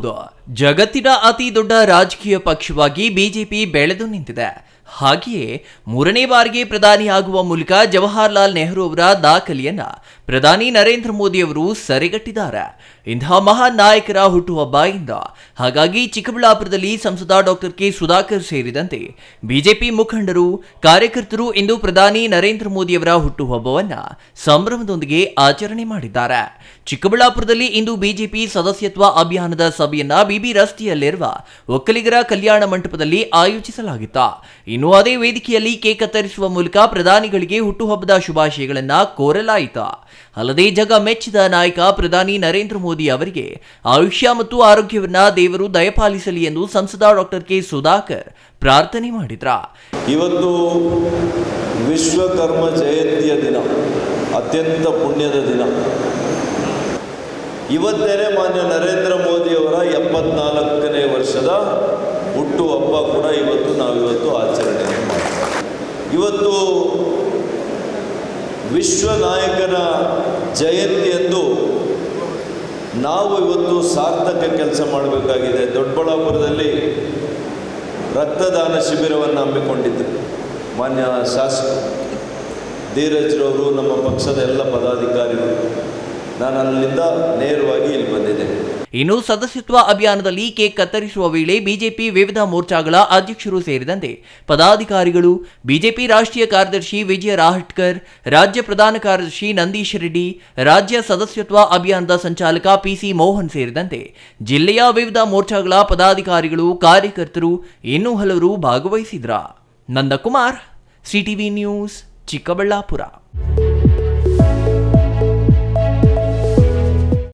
ಹೌದು, ಜಗತ್ತಿನ ಅತಿ ದೊಡ್ಡ ರಾಜಕೀಯ ಪಕ್ಷವಾಗಿ ಬಿಜೆಪಿ ಬೆಳೆದು ನಿಂತಿದೆ. ಹಾಗೆಯೇ ಮೂರನೇ ಬಾರಿಗೆ ಪ್ರಧಾನಿಯಾಗುವ ಮೂಲಕ ಜವಾಹರ್ಲಾಲ್ ನೆಹರು ಅವರ ದಾಖಲೆಯನ್ನ ಪ್ರಧಾನಿ ನರೇಂದ್ರ ಮೋದಿ ಅವರು ಸರಿಗಟ್ಟಿದ್ದಾರೆ. ಇಂತಹ ಮಹಾನ್ ನಾಯಕರ ಹುಟ್ಟುಹಬ್ಬ ಇಂದು. ಹಾಗಾಗಿ ಚಿಕ್ಕಬಳ್ಳಾಪುರದಲ್ಲಿ ಸಂಸದ ಡಾಕ್ಟರ್ ಕೆ ಸುಧಾಕರ್ ಸೇರಿದಂತೆ ಬಿಜೆಪಿ ಮುಖಂಡರು, ಕಾರ್ಯಕರ್ತರು ಇಂದು ಪ್ರಧಾನಿ ನರೇಂದ್ರ ಮೋದಿ ಅವರ ಹುಟ್ಟುಹಬ್ಬವನ್ನ ಸಂಭ್ರಮದೊಂದಿಗೆ ಆಚರಣೆ ಮಾಡಿದ್ದಾರೆ. ಚಿಕ್ಕಬಳ್ಳಾಪುರದಲ್ಲಿ ಇಂದು ಬಿಜೆಪಿ ಸದಸ್ಯತ್ವ ಅಭಿಯಾನದ ಸಭೆಯನ್ನ ಬಿಬಿ ರಸ್ತೆಯಲ್ಲಿರುವ ಒಕ್ಕಲಿಗರ ಕಲ್ಯಾಣ ಮಂಟಪದಲ್ಲಿ ಆಯೋಜಿಸಲಾಗಿತ್ತು. ಇನ್ನು ಅದೇ ವೇದಿಕೆಯಲ್ಲಿ ಕೇಕ್ ಕತ್ತರಿಸುವ ಮೂಲಕ ಪ್ರಧಾನಿಗಳಿಗೆ ಹುಟ್ಟುಹಬ್ಬದ ಶುಭಾಶಯಗಳನ್ನ ಕೋರಲಾಯಿತು. ಅಲ್ಲದೆ ಜಗ ಮೆಚ್ಚಿದ ನಾಯಕ ಪ್ರಧಾನಿ ನರೇಂದ್ರ ಮೋದಿ ಅವರಿಗೆ ಆಯುಷ್ಯ ಮತ್ತು ಆರೋಗ್ಯವನ್ನ ದೇವರು ದಯಪಾಲಿಸಲಿ ಎಂದು ಸಂಸದ ಡಾಕ್ಟರ್ ಕೆ ಸುಧಾಕರ್ ಪ್ರಾರ್ಥನೆ ಮಾಡಿದ್ರ. ಇವತ್ತು ವಿಶ್ವಕರ್ಮ ಜಯಂತಿಯ ದಿನ, ಅತ್ಯಂತ ಪುಣ್ಯದ ದಿನ. ಇವತ್ತೇನೆ ಮಾನ್ಯ ನರೇಂದ್ರ ಮೋದಿ ಅವರ 74ನೇ ವರ್ಷದ ಹುಟ್ಟುಹಬ್ಬ ಕೂಡ ನಾವಿವತ್ತು ಆಚರಣೆ ಮಾಡ್ತೀವಿ. ಇವತ್ತು ವಿಶ್ವ ನಾಯಕನ ಜಯಂತಿಯಂದು ನಾವು ಇವತ್ತು ಸಾರ್ಥಕ ಕೆಲಸ ಮಾಡಬೇಕಾಗಿದೆ. ದೊಡ್ಡಬಳ್ಳಾಪುರದಲ್ಲಿ ರಕ್ತದಾನ ಶಿಬಿರವನ್ನು ಹಮ್ಮಿಕೊಂಡಿದ್ದರು ಮಾನ್ಯ ಶಾಸಕರು ಧೀರಜ್ರವರು, ನಮ್ಮ ಪಕ್ಷದ ಎಲ್ಲ ಪದಾಧಿಕಾರಿಗಳು. ನಾನು ಅಲ್ಲಿಂದ ನೇರವಾಗಿ ಇಲ್ಲಿ ಬಂದಿದ್ದೆ. ಇನ್ನು ಸದಸ್ಯತ್ವ ಅಭಿಯಾನದಲ್ಲಿ ಕೇಕ್ ಕತ್ತರಿಸುವ ವೇಳೆ ಬಿಜೆಪಿ ವಿವಿಧ ಮೋರ್ಚಾಗಳ ಅಧ್ಯಕ್ಷರು ಸೇರಿದಂತೆ ಪದಾಧಿಕಾರಿಗಳು, ಬಿಜೆಪಿ ರಾಷ್ಟ್ರೀಯ ಕಾರ್ಯದರ್ಶಿ ವಿಜಯ ರಾಹಟ್ಕರ್, ರಾಜ್ಯ ಪ್ರಧಾನ ಕಾರ್ಯದರ್ಶಿ ನಂದೀಶ್ ರೆಡ್ಡಿ, ರಾಜ್ಯ ಸದಸ್ಯತ್ವ ಅಭಿಯಾನದ ಸಂಚಾಲಕ ಪಿಸಿ ಮೋಹನ್ ಸೇರಿದಂತೆ ಜಿಲ್ಲೆಯ ವಿವಿಧ ಮೋರ್ಚಾಗಳ ಪದಾಧಿಕಾರಿಗಳು, ಕಾರ್ಯಕರ್ತರು ಇನ್ನೂ ಹಲವರು ಭಾಗವಹಿಸಿದ್ರ. Nandakumar, CTV news, Chikkaballapur.